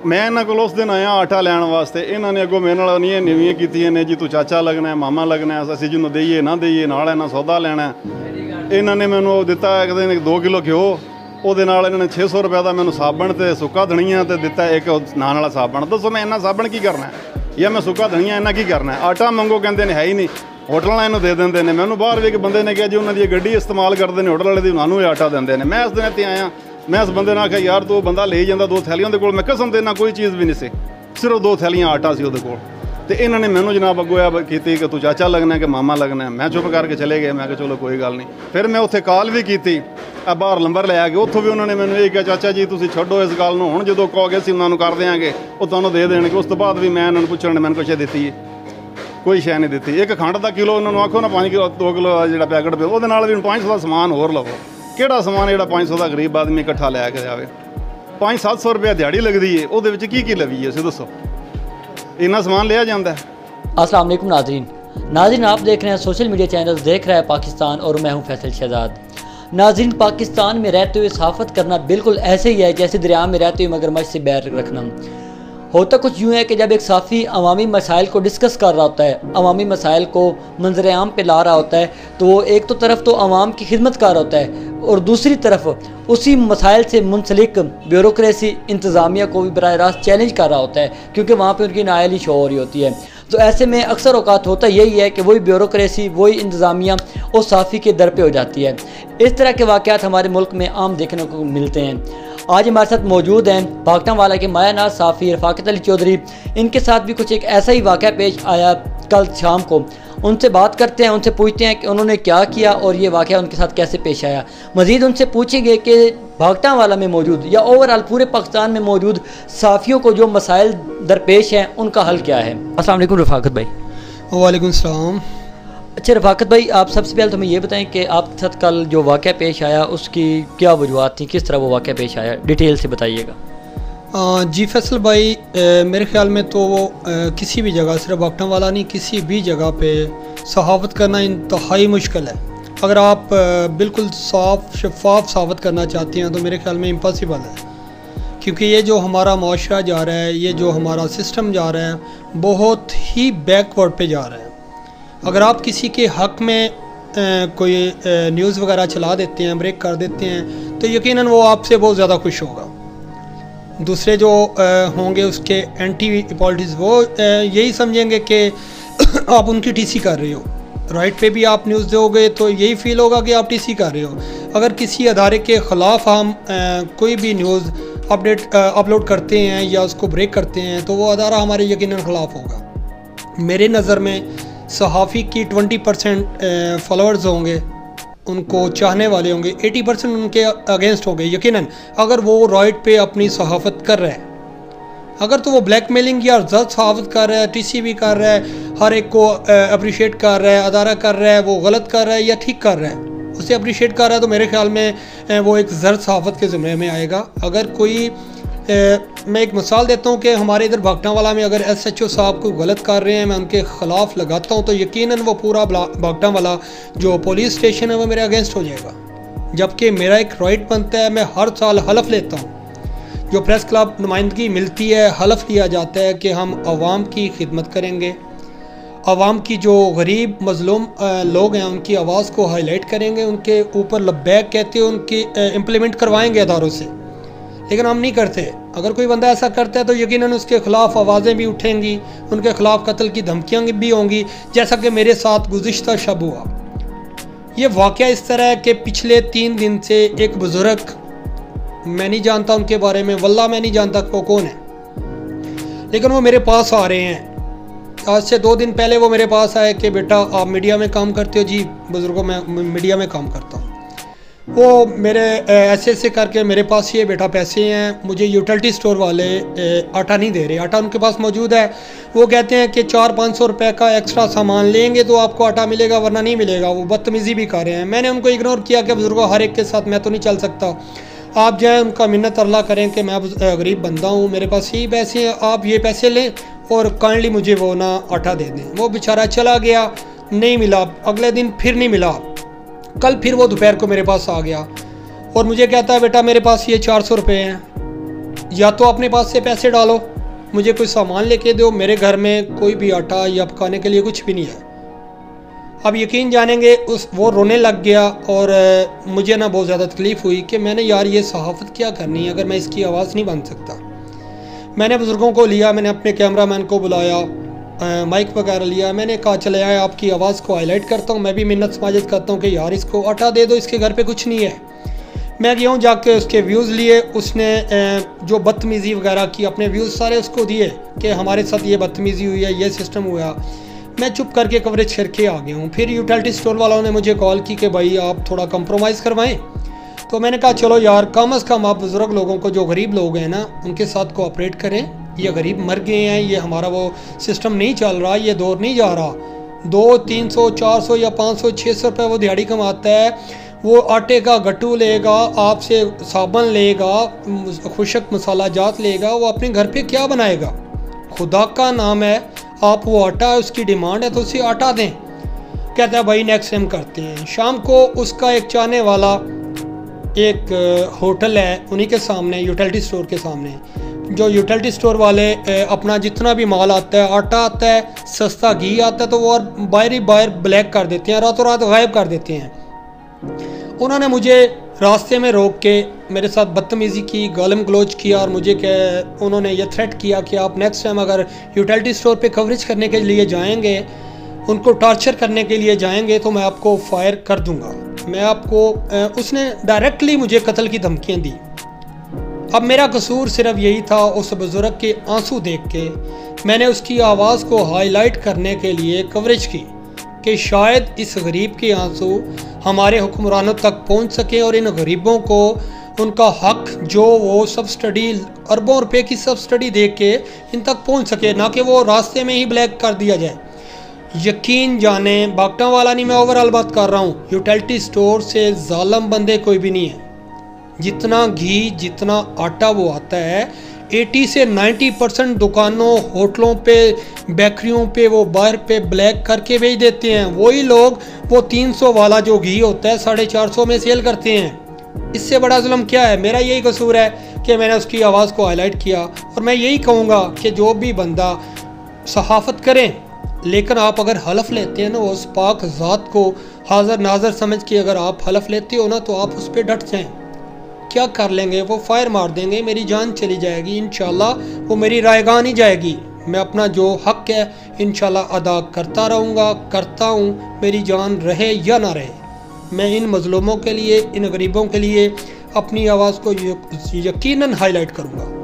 मैं इन्हों को उस दिन आया आटा लैन वास्ते, इन्होंने अगों मेरे नाल नहीं नीवियां कीतियां ने जी तू चाचा लगना है, मामा लगना है, असीं जिन्हों दईए ना दईए, नाल इन्हां सौदा लैना है। इन्होंने मैनू दिता एक दिन 2 किलो घ्यो, ਉਹਦੇ ਨਾਲ ਇਹਨਾਂ ਨੇ 600 रुपये का मैंने साबण ते सुक्का धनिया ते दिता एक नान वाला साबण। दसो मैं इन्ना साबण की करना है या मैं सुक्का धनिया इन्ना की करना है। आटा मंगो कहते हैं है ही नहीं, होटल वाले इन्हूं दे देंगे ने। मैनू बाहर भी एक बंदे ने कहा जी उन्होंने गड्डी इस्तेमाल करते हैं होटल वाले दी, उन्होंने आटा देंगे ने। मैं इस दिन इत्थे आया, मैं इस बंदे ने आख्या यार तू बंदा ले जाता 2 थैलियां उहदे कोल, मैं कसम देना कोई चीज़ भी नहीं सी, सिर्फ 2 थैलियां आटा सी उहदे कोल। तो इन्होंने मैनू जनाब अगोया की कि तू चाचा लगना है कि मामा लगना है। मैं चुप करके चले गए, मैं चलो कोई गल नहीं। फिर मैं उत्थे कॉल भी की, बाहर नंबर लै गए, उत्थों भी उन्होंने मैंने यही कहा चाचा जी तुसीं छड्डो इस गल नूं, हुण जदों कहोगे असीं उन्होंने कर देंगे वो तुहानूं दे देणगे। उस तो बाद भी मैं इन्होंने पुछण मैंने कुछ दित्ती है, कोई शै नहीं दित्ती। एक खंड का किलो उन्होंने आखो ना 5 किलो 2 किलो जो पैकेट पे वो भी 500 का समान होर लवो। किहड़ा समान जो 500 का गरीब आदमी इकट्ठा लैके जाए? 500-700 रुपया दिहाड़ी लगती है, वो की लवीए असीं दसो, इन्ना समान लिया जाता है। अस्सलाम वालेकुम नाज़रीन, आप देख रहे हैं सोशल मीडिया चैनल देख रहा है पाकिस्तान और मैं हूं फैसल शहजाद। नाज़रीन, पाकिस्तान में रहते हुए सहाफ़त करना बिल्कुल ऐसे ही है जैसे दरिया में रहते हुए मगरमच्छ से बैर रखना। होता कुछ यूँ है कि जब एक साफ़ी अवामी मसाइल को डिस्कस कर रहा होता है, अवामी मसाइल को मंजर आम पे ला रहा होता है, तो वो एक तो तरफ तो अवाम की खिदमत कर रहा होता है और दूसरी तरफ उसी मसाइल से मुंसलिक ब्यूरोक्रेसी इंतज़ामिया को भी बराह रास्त चैलेंज कर रहा होता है, क्योंकि वहाँ पर उनकी नाअहली शो हो रही होती है। तो ऐसे में अक्सर औकात होता यही है कि वही ब्यूरोक्रेसी वही इंतज़ामिया और साफ़ी के दर पे हो जाती है। इस तरह के वाक़यात हमारे मुल्क में आम देखने को मिलते हैं। आज हमारे साथ मौजूद हैं भागटावाला के मायानाज़ साफ़ी रफ़ाकत अली चौधरी। इनके साथ भी कुछ एक ऐसा ही वाक़या पेश आया कल शाम को। उनसे बात करते हैं, उनसे पूछते हैं कि उन्होंने क्या किया और ये वाक़या उनके साथ कैसे पेश आया। मज़ीद उनसे पूछेंगे कि भागटावाला में मौजूद या ओवरऑल पूरे पाकिस्तान में मौजूद साफ़ियों को जो मसाइल दरपेश हैं उनका हल क्या है। अस्सलाम वालेकुम रफ़ाकत भाई। वालेकुम सलाम। अच्छा रफ़ाकत भाई, आप सबसे पहले तो हमें ये बताएं कि आपके साथ कल जो वाक़या पेश आया उसकी क्या वजूहत थी, किस तरह वो वाक़या पेश आया, डिटेल से बताइएगा। जी फैसल भाई, मेरे ख्याल में तो वो किसी भी जगह, सिर्फ भागटावाला नहीं, किसी भी जगह पे सहाफ़त करना इंतहाई मुश्किल है। अगर आप बिल्कुल साफ शफाफ साबित करना चाहते हैं तो मेरे ख्याल में इम्पॉसिबल है, क्योंकि ये जो हमारा माशरा जा रहा है, ये जो हमारा सिस्टम जा रहा है, बहुत ही बैकवर्ड पे जा रहा है। अगर आप किसी के हक़ में कोई न्यूज़ वगैरह चला देते हैं, ब्रेक कर देते हैं, तो यकीनन वो आपसे बहुत ज़्यादा खुश होगा। दूसरे जो होंगे उसके एंटी पॉलिटिक्स, वो यही समझेंगे कि आप उनकी टीसी कर रहे हो। राइट पे भी आप न्यूज़ दोगे तो यही फील होगा कि आप टीसी कर रहे हो। अगर किसी अदारे के ख़िलाफ़ हम कोई भी न्यूज़ अपलोड करते हैं या उसको ब्रेक करते हैं तो वो अदारा हमारे यकीनन ख़िलाफ़ होगा। मेरे नज़र में सहाफ़ी की 20% फॉलोअर्स होंगे, उनको चाहने वाले होंगे, 80% उनके अगेंस्ट होंगे यकीनन, अगर वो राइट पे अपनी सहाफ़त कर रहा है। अगर तो वो ब्लैकमेलिंग या जल्द सहाफ़त कर रहा है, टीसी भी कर रहा है, हर एक को अप्रिशिएट कर रहा है, अदारा कर रहा है, वो गलत कर रहा है या ठीक कर रहा है, उसे अप्रिशिएट कर रहा है, तो मेरे ख्याल में वो एक जर्द सहाफ़त के ज़ुमरे में आएगा। अगर कोई मैं एक मिसाल देता हूँ कि हमारे इधर भागटावाला में अगर SHO साहब को गलत कर रहे हैं, मैं उनके ख़िलाफ़ लगाता हूँ, तो यकीनन वो पूरा भागटावाला जो पुलिस स्टेशन है वो मेरे अगेंस्ट हो जाएगा। जबकि मेरा एक राइट बनता है, मैं हर साल हलफ लेता हूँ, जो प्रेस क्लब नुमाइंदगी मिलती है, हलफ लिया जाता है कि हम आवाम की खिदमत करेंगे, आवाम की जो गरीब मज़लूम लोग हैं उनकी आवाज़ को हाईलाइट करेंगे, उनके ऊपर लब्बैक कहते हैं उनकी इम्प्लीमेंट करवाएंगे अदारों से। लेकिन हम नहीं करते। अगर कोई बंदा ऐसा करता है तो यकीनन उसके ख़िलाफ़ आवाज़ें भी उठेंगी, उनके ख़िलाफ़ कत्ल की धमकियाँ भी होंगी, जैसा कि मेरे साथ गुज़िश्ता शब हुआ। ये वाक़या इस तरह है कि पिछले 3 दिन से एक बुज़ुर्ग, मैं नहीं जानता उनके बारे में, वल्लाह मैं नहीं जानता वो कौन है, लेकिन वो मेरे पास आ रहे हैं। आज से 2 दिन पहले वो मेरे पास आए कि बेटा आप मीडिया में काम करते हो? जी बुज़ुर्गों, मैं मीडिया में काम करता हूँ। वो मेरे ऐसे करके मेरे पास ये बेटा पैसे हैं, मुझे यूटिलिटी स्टोर वाले आटा नहीं दे रहे। आटा उनके पास मौजूद है, वो कहते हैं कि 400-500 रुपये का एक्स्ट्रा सामान लेंगे तो आपको आटा मिलेगा, वरना नहीं मिलेगा। वो बदतमीज़ी भी कर रहे हैं। मैंने उनको इग्नोर किया कि बुज़ुर्गों हर एक के साथ मैं तो नहीं चल सकता, आप जाएँ उनका मिन्नत अल्लाह करें कि मैं गरीब बंदा हूँ, मेरे पास यही पैसे हैं, आप ये पैसे लें और काइंडली मुझे वो ना आटा दे दें। वो बेचारा चला गया, नहीं मिला, अगले दिन फिर नहीं मिला, कल फिर वो दोपहर को मेरे पास आ गया और मुझे कहता है बेटा मेरे पास ये 400 रुपये हैं। या तो अपने पास से पैसे डालो, मुझे कोई सामान लेके दो, मेरे घर में कोई भी आटा या पकाने के लिए कुछ भी नहीं है। अब यकीन जानेंगे वो रोने लग गया और मुझे ना बहुत ज़्यादा तकलीफ़ हुई कि मैंने यार ये सहाफ़त क्या करनी है अगर मैं इसकी आवाज़ नहीं बन सकता। मैंने बुज़ुर्गों को लिया, मैंने अपने कैमरामैन को बुलाया, माइक वगैरह लिया, मैंने कहा चले आए आपकी आवाज़ को हाईलाइट करता हूँ। मैं भी मिन्नत समाजत करता हूँ कि यार इसको आटा दे दो, इसके घर पे कुछ नहीं है। मैं गया हूँ, जाके उसके व्यूज़ लिए, उसने जो बदतमीज़ी वगैरह की अपने व्यूज़ सारे उसको दिए कि हमारे साथ ये बदतमीज़ी हुई है, ये सिस्टम हुआ। मैं चुप करके कवरेज करके आ गया हूँ। फिर यूटिलिटी स्टोर वालों ने मुझे कॉल की कि भाई आप थोड़ा कंप्रोमाइज़ करवाएं। तो मैंने कहा चलो यार कम अज़ कम आप बुज़ुर्ग लोगों को, जो गरीब लोग हैं ना, उनके साथ कोऑपरेट करें। ये गरीब मर गए हैं, ये हमारा वो सिस्टम नहीं चल रहा, ये दौर नहीं जा रहा। 200, 300, 400 या 500, 600 रुपये वो दिहाड़ी कमाता है, वो आटे का गट्टू लेगा, आपसे साबुन लेगा, खुशक मसाला जात लेगा, वो अपने घर पे क्या बनाएगा? खुदा का नाम है, आप वो आटा, उसकी डिमांड है तो उसे आटा दें। कहता है भाई नेक्स्ट टाइम करते हैं। शाम को उसका एक चाहने वाला एक होटल है उन्हीं के सामने, यूटिलिटी स्टोर के सामने, जो यूटिलिटी स्टोर वाले अपना जितना भी माल आता है, आटा आता है, सस्ता घी आता है, तो वो बाहर ही बाहर ब्लैक कर देते हैं, रातों रात गायब कर देते हैं। उन्होंने मुझे रास्ते में रोक के मेरे साथ बदतमीज़ी की, गालम गलोच किया और मुझे उन्होंने ये थ्रेट किया कि आप नेक्स्ट टाइम अगर यूटिलिटी स्टोर पे कवरेज करने के लिए जाएंगे, उनको टॉर्चर करने के लिए जाएंगे, तो मैं आपको फायर कर दूंगा, मैं आपको उसने डायरेक्टली मुझे कत्ल की धमकियाँ दी। अब मेरा कसूर सिर्फ यही था, उस बुज़ुर्ग के आंसू देख के मैंने उसकी आवाज़ को हाईलाइट करने के लिए कवरेज की कि शायद इस गरीब के आंसू हमारे हुक्मरानों तक पहुंच सके और इन गरीबों को उनका हक जो वो सब्सिडी, अरबों रुपए की सब्सिडी दे के इन तक पहुंच सके, ना कि वो रास्ते में ही ब्लैक कर दिया जाए। यकीन जाने, बागटा वाला नहीं, मैं ओवरऑल बात कर रहा हूँ, यूटिलिटी स्टोर से जालिम बंदे कोई भी नहीं है। जितना घी, जितना आटा वो आता है, 80 से 90% दुकानों, होटलों पे, बेकरियों पे वो बाहर पे ब्लैक करके बेच देते हैं। वही लोग वो 300 वाला जो घी होता है 450 में सेल करते हैं। इससे बड़ा जुल्म क्या है? मेरा यही कसूर है कि मैंने उसकी आवाज़ को हाईलाइट किया। और मैं यही कहूँगा कि जो भी बंदा सहाफ़त करें, लेकिन आप अगर हलफ लेते हैं ना, उस पाक ज़ात को हाज़र नाज़र समझ के अगर आप हलफ लेते हो ना, तो आप उस पर डट जाएँ। क्या कर लेंगे? वो फायर मार देंगे, मेरी जान चली जाएगी, इंशाल्लाह वो मेरी रायगान ही जाएगी। मैं अपना जो हक है इंशाल्लाह अदा करता रहूँगा, करता हूँ, मेरी जान रहे या ना रहे। मैं इन मज़लूमों के लिए, इन गरीबों के लिए अपनी आवाज़ को यकीनन हाईलाइट करूँगा।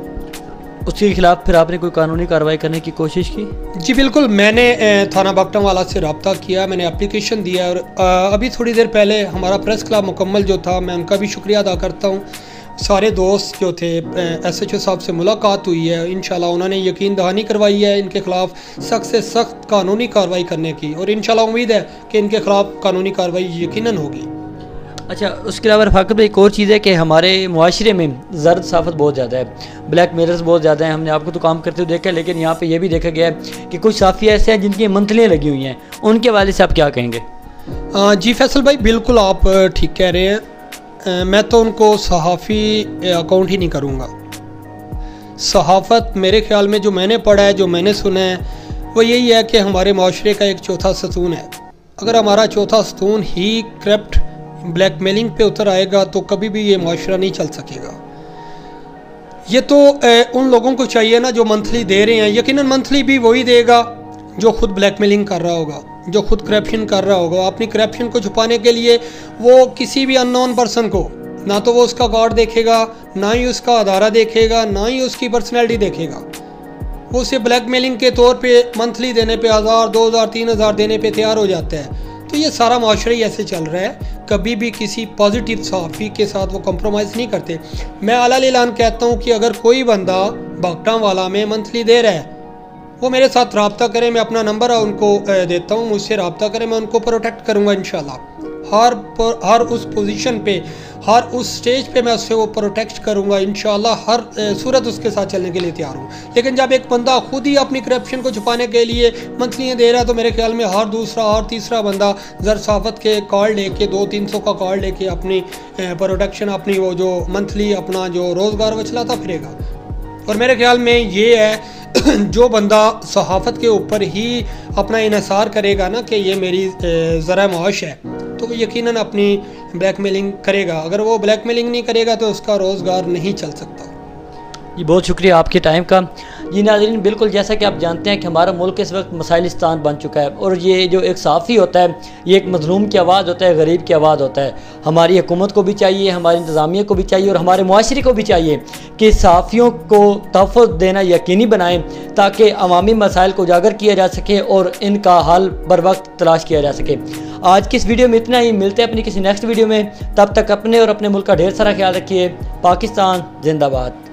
उसके खिलाफ फिर आपने कोई कानूनी कार्रवाई करने की कोशिश की? जी बिल्कुल, मैंने थाना बागटा वाला से रब्ता किया, मैंने एप्लीकेशन दिया और अभी थोड़ी देर पहले हमारा प्रेस क्लब मुकम्मल जो था, मैं उनका भी शुक्रिया अदा करता हूँ। सारे दोस्त जो थे, SHO साहब से मुलाकात हुई है, इंशाल्लाह उन्होंने यकीन दहानी करवाई है इनके ख़िलाफ़ सख्त से सख्त कानूनी कार्रवाई करने की, और इंशाल्लाह उम्मीद है कि इनके ख़िलाफ़ कानूनी कार्रवाई यकीनन होगी। अच्छा, उसके अलावा रफ़ाकत भाई एक और चीज़ है कि हमारे मुआशरे में ज़र्द साफ़त बहुत ज़्यादा है, ब्लैक मेलर्स बहुत ज़्यादा हैं। हमने आपको तो काम करते हुए देखा है, लेकिन यहाँ पे ये भी देखा गया है कि कुछ साफ़ी ऐसे हैं जिनकी मंथलियाँ लगी हुई हैं, उनके वाले से आप क्या कहेंगे? जी फैसल भाई, बिल्कुल आप ठीक कह रहे हैं। मैं तो उनको सहाफ़ी अकाउंट ही नहीं करूँगा। सहाफ़त मेरे ख़्याल में जो मैंने पढ़ा है, जो मैंने सुना है, वो यही है कि हमारे माशरे का एक चौथा सतून है। अगर हमारा चौथा सतून ही करप्ट ब्लैकमेलिंग पे उतर आएगा तो कभी भी ये माशरा नहीं चल सकेगा। ये तो उन लोगों को चाहिए ना जो मंथली दे रहे हैं, यकीनन मंथली भी वही देगा जो खुद ब्लैकमेलिंग कर रहा होगा, जो खुद करप्शन कर रहा होगा। अपनी करप्शन को छुपाने के लिए वो किसी भी अननोन पर्सन को, ना तो वो उसका कार्ड देखेगा, ना ही उसका आधारा देखेगा, ना ही उसकी पर्सनैलिटी देखेगा, वो उसे ब्लैकमेलिंग के तौर पे मंथली देने पे 1000, 2000, 3000 देने पे तैयार हो जाता है। तो ये सारा माशरा ही ऐसे चल रहा है, कभी भी किसी पॉजिटिव सहाफ़ी के साथ वो कंप्रोमाइज़ नहीं करते। मैं आला ऐलान कहता हूँ कि अगर कोई बंदा बागटा वाला में मंथली दे रहा है, वो मेरे साथ रब्ता करें, मैं अपना नंबर उनको देता हूँ, मुझसे रब्ता करें, मैं उनको प्रोटेक्ट करूँगा इंशाल्लाह। हर उस पोजीशन पे, हर उस स्टेज पे मैं उससे वो प्रोटेक्ट करूँगा इंशाल्लाह। हर सूरत उसके साथ चलने के लिए तैयार हूँ। लेकिन जब एक बंदा खुद ही अपनी करप्शन को छुपाने के लिए मंथलियाँ दे रहा है, तो मेरे ख्याल में हर दूसरा और तीसरा बंदा ज़रसाफत के कार्ड लेके, 200-300 का कार्ड लेके अपनी प्रोटेक्शन, अपनी वो जो मंथली अपना जो रोज़गार वो चलाता फिरेगा। और मेरे ख्याल में ये है जो बंदा सहाफ़त के ऊपर ही अपना इन्हिसार करेगा ना कि ये मेरी ज़रा माश है, तो वो यकीनन अपनी ब्लैकमेलिंग करेगा। अगर वो ब्लैकमेलिंग नहीं करेगा तो उसका रोज़गार नहीं चल सकता। जी बहुत शुक्रिया आपके टाइम का। जी नाज़रीन, बिल्कुल जैसा कि आप जानते हैं कि हमारा मुल्क इस वक्त मसाइलिस्तान बन चुका है, और ये जो एक सहाफ़ी होता है ये एक मज़लूम की आवाज़ होता है, गरीब की आवाज़ होता है। हमारी हुकूमत को भी चाहिए, हमारी इंतज़ामिया को भी चाहिए और हमारे मुआशरे को भी चाहिए कि सहाफ़ियों को तहफ़्फ़ुज़ देना यकीनी बनाएं ताकि अवामी मसाइल को उजागर किया जा सके और इनका हल बर वक्त तलाश किया जा सके। आज की इस वीडियो में इतना ही, मिलते हैं अपनी किसी नेक्स्ट वीडियो में। तब तक अपने और अपने मुल्क का ढेर सारा ख्याल रखिए। पाकिस्तान जिंदाबाद।